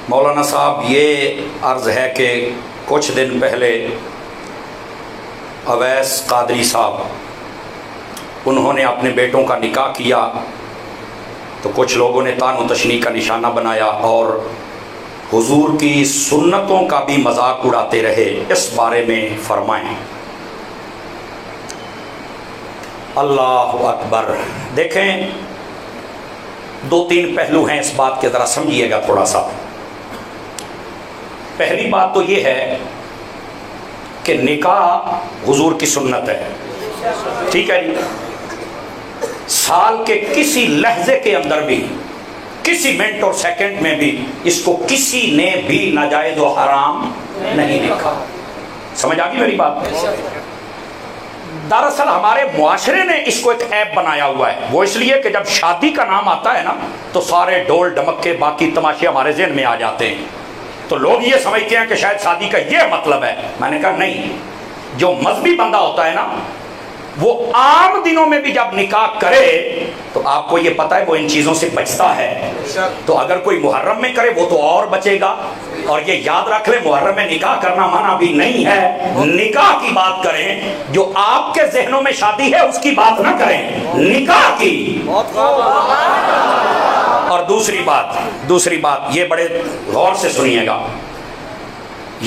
مولانا صاحب یہ عرض ہے کہ کچھ دن پہلے اویس قادری صاحب انہوں نے اپنے بیٹوں کا نکاح کیا تو کچھ لوگوں نے طعن و تشنیع کا نشانہ بنایا اور حضور کی سنتوں کا بھی مذاق اڑاتے رہے، اس بارے میں فرمائیں۔ اللہ اکبر۔ دیکھیں، دو تین پہلو ہیں اس بات کے، ذرا سمجھیے گا تھوڑا سا۔ پہلی بات تو یہ ہے کہ نکاح حضور کی سنت ہے، ٹھیک ہے جی۔ سال کے کسی لحظے کے اندر بھی، کسی منٹ اور سیکنڈ میں بھی اس کو کسی نے بھی ناجائز و حرام نہیں لکھا۔ سمجھ آ گئی میری بات؟ دراصل ہمارے معاشرے نے اس کو ایک عیب بنایا ہوا ہے، وہ اس لیے کہ جب شادی کا نام آتا ہے نا تو سارے ڈول ڈمکے باقی تماشے ہمارے ذہن میں آ جاتے ہیں، تو لوگ یہ سمجھتے ہیں کہ شاید شادی کا یہ مطلب ہے۔ میں نے کہا نہیں، جو مذہبی بندہ ہوتا ہے نا وہ عام دنوں میں بھی جب نکاح کرے تو آپ کو یہ پتہ ہے وہ ان چیزوں سے بچتا ہے، تو اگر کوئی محرم میں کرے وہ تو اور بچے گا۔ اور یہ یاد رکھ لیں، محرم میں نکاح کرنا منع بھی نہیں ہے، نکاح کی بات کریں، جو آپ کے ذہنوں میں شادی ہے اس کی بات نہ کریں، نکاح کی۔ اور دوسری بات یہ بڑے غور سے سنیے گا،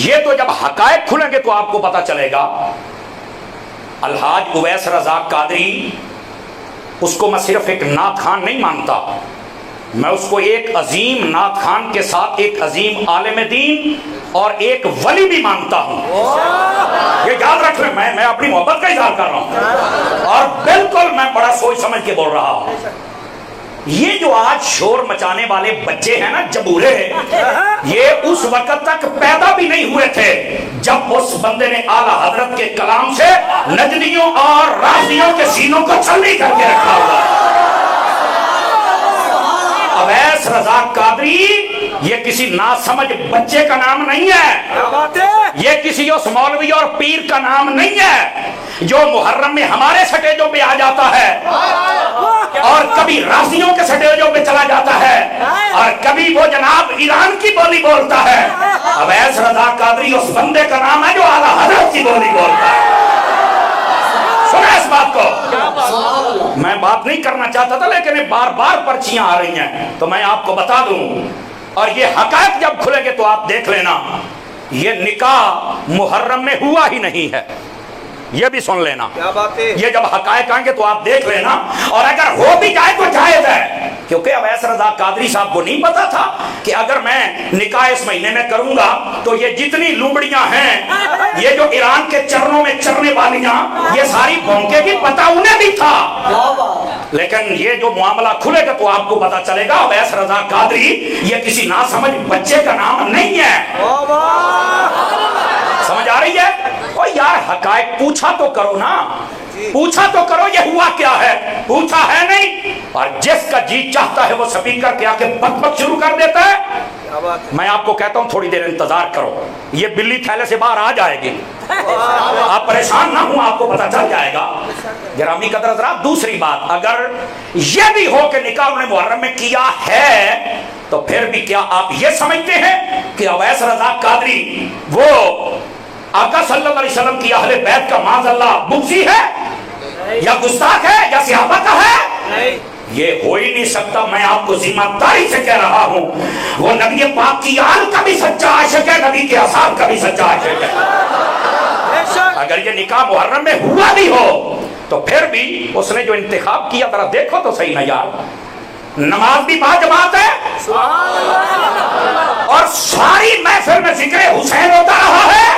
یہ تو جب حقائق کھلیں گے تو آپ کو پتہ چلے گا۔ الحاج اویس رضا قادری، اس کو میں صرف ایک نعت خان نہیں مانتا، میں اس کو ایک عظیم نعت خان کے ساتھ ایک عظیم عالم دین اور ایک ولی بھی مانتا ہوں۔ یہ یاد رکھ لیں، میں اپنی محبت کا اظہار کر رہا ہوں اور بالکل میں بڑا سوچ سمجھ کے بول رہا ہوں۔ یہ جو آج شور مچانے والے بچے ہیں نا جبورے، یہ اس وقت تک پیدا بھی نہیں ہوئے تھے جب اس بندے نے اعلیٰ حضرت کے کلام سے نجدیوں اور رافضیوں کے سینوں کو چھلنی کر کے رکھا ہوا ہے۔ اویس رضا قادری یہ کسی ناسمجھ بچے کا نام نہیں ہے، یہ کسی اس مولوی اور پیر کا نام نہیں ہے جو محرم میں ہمارے سٹیجوں پہ آ جاتا ہے اور کبھی رافضیوں کے سٹیجوں پہ چلا جاتا ہے اور کبھی وہ جناب ایران کی بولی بولتا ہے۔ اویس رضا قادری اس بندے کا نام ہے جو اعلیٰ حضرت کی بولی بولتا ہے۔ سنا اس بات کو، میں بات نہیں کرنا چاہتا تھا لیکن بار بار پرچیاں آ رہی ہیں تو میں آپ کو بتا دوں، اور یہ حقائق جب کھلیں گے تو آپ دیکھ لینا، یہ نکاح محرم میں ہوا ہی نہیں ہے، یہ بھی سن لینا۔ یہ جب حقائق آئیں گے تو آپ دیکھ لینا، اور اگر ہو بھی جائے تو جائز ہے، کیونکہ اویس رضا قادری صاحب کو نہیں پتا تھا کہ اگر میں نکاح اس مہینے میں کروں گا تو یہ جتنی لومڑیاں ہیں، یہ جو ایران کے چرنوں میں چرنے والیاں، یہ ساری بھونکے کی، پتہ انہیں بھی تھا۔ لیکن یہ جو معاملہ کھلے گا تو آپ کو پتا چلے گا اویس رضا قادری یہ کسی ناسمجھ بچے کا نام نہیں ہے۔ سمجھ آ رہی ہے؟ اور یار حقائق پوچھا تو کرو نا، پوچھا تو کرو یہ ہوا کیا ہے، پوچھا ہے نہیں، اور جس کا جی چاہتا ہے وہ سپیکر کے آکے بک بک شروع کر دیتا ہے۔ میں آپ کو کہتا ہوں تھوڑی دیر انتظار کرو، یہ بلی تھیلے سے باہر آ جائے گی، آپ پریشان نہ ہوں، آپ کو پتہ چل جائے گا۔ گرامی قدر حضرات، دوسری بات، اگر یہ بھی ہو کہ نکاح انہوں نے محرم میں کیا ہے تو پھر بھی کیا آپ یہ سمجھتے ہیں کہ اویس رضا قادری وہ آقا صلی اللہ علیہ وسلم کی اہل بیت کا معاذ اللہ بغضی ہے یا گستاخ ہے یا صحابہ کا ہے؟ یہ ہو ہی نہیں سکتا۔ میں آپ کو ذمہ داری سے کہہ رہا ہوں، وہ نبی پاک کی آل کا بھی سچا عاشق ہے، نبی کے اصحاب کا بھی سچا عاشق ہے۔ اگر یہ نکاح محرم میں ہوا بھی ہو تو پھر بھی اس نے جو انتخاب کیا ذرا دیکھو تو صحیح نا یار، نماز بھی با جماعت ہے اور ساری محفل میں ذکر حسین ہوتا رہا ہے،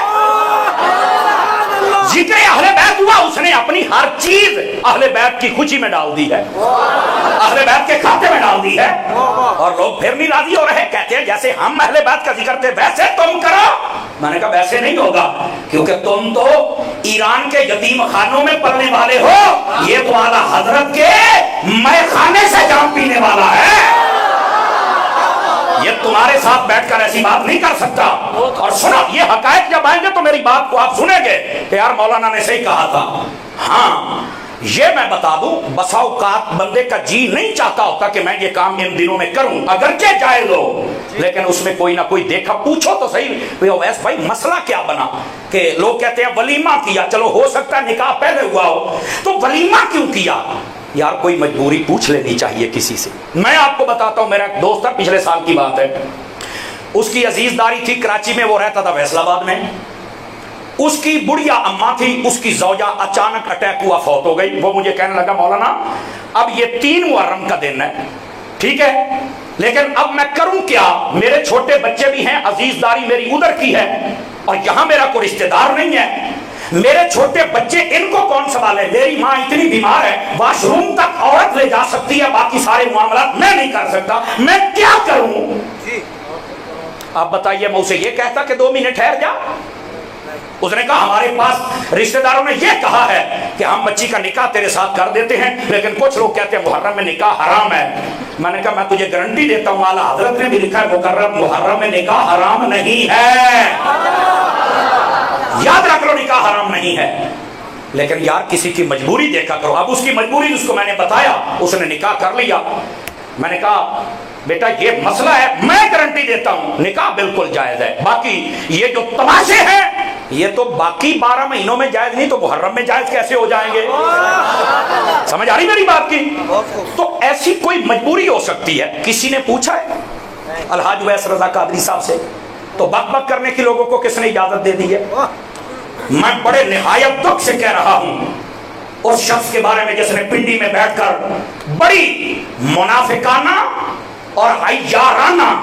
ذکر اہل بیت ہوا، اس نے اپنی ہر چیز اہل بیت کی خوشی میں ڈال دی ہے، اہل بیت کے کھاتے میں ڈال دی ہے، اور لوگ پھر نہیں راضی ہو رہے، کہتے ہیں جیسے ہم اہل بیت کا ذکر تھے ویسے تم کرو۔ میں نے کہا ویسے نہیں ہوگا، کیونکہ تم تو ایران کے یتیم خانوں میں پلنے والے ہو، یہ تو اعلیٰ حضرت کے مے خانے سے جام پینے والا ہے، یہ تمہارے ساتھ بیٹھ کر ایسی بات نہیں کر سکتا۔ اور سنو، یہ حقائق جب آئیں گے تو میری بات کو آپ سنیں گے کہ یار مولانا نے صحیح کہا تھا۔ ہاں، یہ میں بتا دوں بسا اوقات بندے کا جی نہیں چاہتا ہوتا کہ میں یہ کام ان دنوں میں کروں، اگرچہ جائز ہو، لیکن اس میں کوئی نہ کوئی دیکھا، پوچھو تو صحیح اویس بھائی مسئلہ کیا بنا کہ لوگ کہتے ہیں ولیمہ کیا، چلو ہو سکتا ہے نکاح پہلے ہوا ہو، تو ولیمہ کیوں کیا؟ یار کوئی مجبوری پوچھ لینی چاہیے کسی سے۔ میں آپ کو بتاتا ہوں، میرا ایک دوست تھا، پچھلے سال کی بات ہے، اس کی عزیز داری تھی کراچی میں، وہ رہتا تھا فیصل آباد میں، اس کی بڑھیا اماں تھی، اس کی زوجہ اچانک اٹیک ہوا، فوت ہو گئی۔ وہ مجھے کہنے لگا مولانا اب یہ 3 محرم کا دن ہے، ٹھیک ہے، لیکن اب میں کروں کیا؟ میرے چھوٹے بچے بھی ہیں، عزیز داری میری ادھر کی ہے، اور یہاں میرا کوئی رشتہ دار نہیں ہے، میرے چھوٹے بچے ان کو کون سنبھالے؟ میری ماں اتنی بیمار ہے، واش روم تک عورت لے جا سکتی ہے، باقی سارے معاملات میں نہیں کر سکتا، میں کیا کروں؟ آپ بتائیے، میں اسے یہ کہتا کہ 2 مہینے ٹھہر جا؟ اس نے کہا ہمارے پاس رشتہ داروں نے یہ کہا ہے کہ ہم بچی کا نکاح تیرے ساتھ کر دیتے ہیں، لیکن کچھ لوگ کہتے ہیں محرم میں نکاح حرام ہے۔ میں نے کہا میں تجھے گارنٹی دیتا ہوں، اعلیٰ حضرت نے بھی لکھا ہے محرم میں نکاح حرام نہیں ہے، یاد رکھ لو نکاح حرام نہیں ہے، لیکن یار کسی کی مجبوری دیکھا کرو۔ اب اس کی مجبوری اس کو میں نے بتایا، اس نے نکاح کر لیا۔ میں نے کہا بیٹا یہ مسئلہ ہے، میں گارنٹی دیتا ہوں نکاح بالکل جائز ہے، باقی یہ جو تماشے ہیں یہ تو باقی 12 مہینوں میں جائز نہیں تو محرم میں جائز کیسے ہو جائیں گے؟ سمجھ آ رہی میری بات کی؟ تو ایسی کوئی مجبوری ہو سکتی ہے۔ کسی نے پوچھا ہے الحاج اویس رضا قادری صاحب سے، تو بک بک کرنے کی لوگوں کو کس نے اجازت دے دی ہے؟ میں بڑے نہایت دکھ سے کہہ رہا ہوں اس شخص کے بارے میں جس نے پنڈی میں بیٹھ کر بڑی منافقانہ اور عیارانہ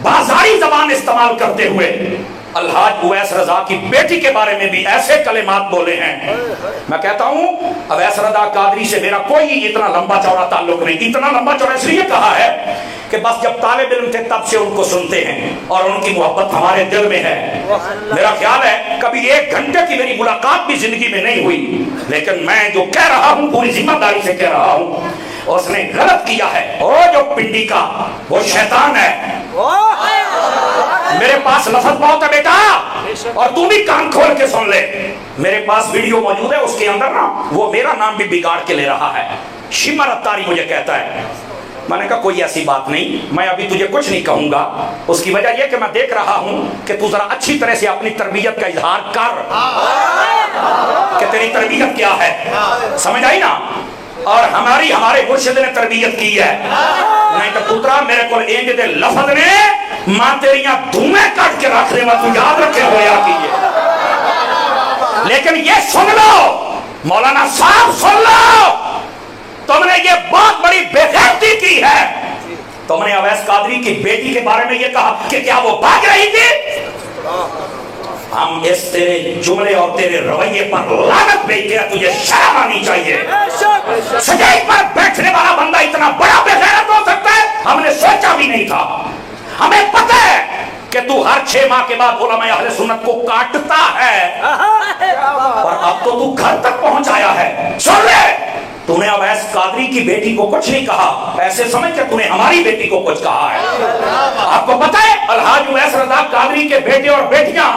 بازاری زبان استعمال کرتے ہوئے الحاج اویس رضا کی بیٹی کے بارے میں بھی ایسے کلمات بولے ہیں۔ میں کہتا ہوں اویس رضا قادری سے میرا کوئی اتنا لمبا چوڑا تعلق نہیں، اتنا لمبا چوڑا اس لیے کہا ہے کہ بس جب طالب علم تھے تب سے ان کو سنتے ہیں اور ان کی محبت ہمارے دل میں ہے۔ میرا خیال ہے کبھی 1 گھنٹے کی میری ملاقات بھی زندگی میں نہیں ہوئی، لیکن میں جو کہہ رہا ہوں پوری ذمہ داری سے کہہ رہا ہوں، اس نے غلط کیا ہے۔ وہ جو پنڈی کا وہ شیطان ہے۔ میرے پاس لفظ بہت ہے بیٹا، اور تو بھی کان کھول کے سن لے، میرے پاس ویڈیو موجود ہے، اس کے اندر نا وہ میرا نام بھی بگاڑ کے لے رہا ہے، شمر اتاری مجھے کہتا ہے۔ میں نے کہا کوئی ایسی بات نہیں، میں ابھی تجھے کچھ نہیں کہوں گا، اس کی وجہ یہ کہ میں دیکھ رہا ہوں کہ تو ذرا اچھی طرح سے اپنی تربیت کا اظہار کر کہ تیری تربیت کیا ہے، سمجھ آئی نا؟ اور ہمارے مرشد نے تربیت کی ہے، نہیں تو پترا میرے کو انج دے لفظ نے ماں تیریاں دھومے کٹ کے رکھ دے، تو یاد رکھے ہویا کیجئے۔ لیکن یہ سن لو مولانا صاحب، سن لو، تم نے یہ بہت بڑی بے غیرتی کی ہے۔ تم نے اویس قادری کی بیٹی کے بارے میں یہ کہا کہ کیا وہ بھاگ رہی تھی؟ ہم اس تیرے جملے اور تیرے رویے پر لعنت بھیجتے ہیں، تجھے شرم آنی چاہیے۔ سجائی پر بیٹھنے والا بندہ اتنا بڑا بے غیرت ہو سکتا ہے، ہم نے سوچا بھی نہیں تھا۔ ہمیں پتہ ہے کہ تو ہر 6 ماہ کے بعد علماء اہل سنت کو کاٹتا ہے، اور اب تو گھر تک پہنچایا ہے۔ سن لے، تو نے اویس قادری کی بیٹی کو کچھ نہیں کہا، ایسے سمجھ کہ تو نے ہماری بیٹی کو کچھ کہا ہے۔ آپ کو پتہ ہے الحاج اویس رضا قادری کے بیٹے اور بیٹیاں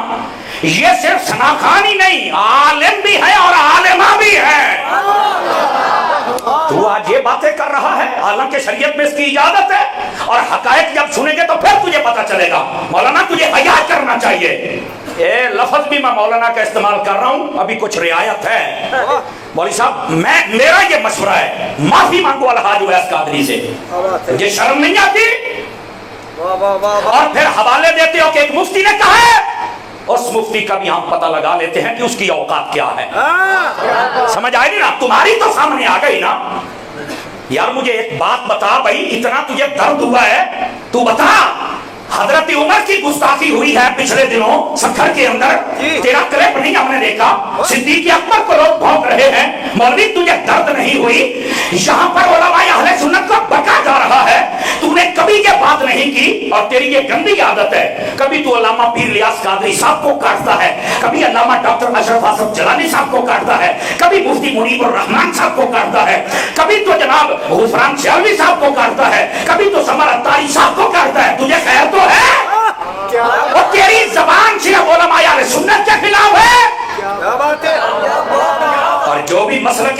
یہ صرف ثناخان ہی نہیں، عالم بھی ہے اور عالمہ بھی ہے۔ تو آج یہ باتیں کر رہا ہے حالانکہ شریعت میں اس کی اجازت ہے، اور حقائق جب سنیں گے تو پھر تجھے پتہ چلے گا۔ مولانا تجھے حیا کرنا چاہیے۔ یہ لفظ بھی میں مولانا کا استعمال کر رہا ہوں، ابھی کچھ رعایت ہے۔ مولوی صاحب میرا یہ مشورہ ہے، معافی مانگو الحاج اویس قادری سے، یہ شرم نہیں آتی؟ اور پھر حوالے دیتے ہو کہ ایک مفتی نے کہا ہے، اس مفتی کا بھی ہم پتہ لگا لیتے ہیں کہ اس کی اوقات کیا ہے۔ سمجھ آئے گی نا؟ تمہاری تو سامنے آ گئی نا۔ یار مجھے ایک بات بتا بھائی، اتنا تجھے درد ہوا ہے تو بتا، حضرت عمر کی گستاخی ہوئی ہے پچھلے دنوں سکھر کے اندر، تیرا کلپ نہیں ہم نے دیکھا، صدیق اکبر کو لوگ بھونک رہے ہیں، مولوی تجھے درد نہیں ہوئی؟ یہاں پر علماء اہل سنت کو بکا جا رہا ہے، تو نے کبھی یہ بات نہیں کی، اور تیری یہ گندی عادت ہے، کبھی تو علامہ پیر الیاس قادری صاحب کو کاٹتا ہے، کبھی علامہ ڈاکٹر اشرف آصف جلانی صاحب کو کاٹتا ہے، کبھی مفتی منیب الرحمان صاحب کو کاٹتا ہے، کبھی تو جناب غفران سیالوی صاحب کو کاٹتا ہے، کبھی تو سمر اتاری صاحب کو کاٹتا ہے۔ تجھے خیر تو ہے؟ وہ تیری زبان صرف علماء اہل سنت کے خلاف ہے، اور جو بھی مسلک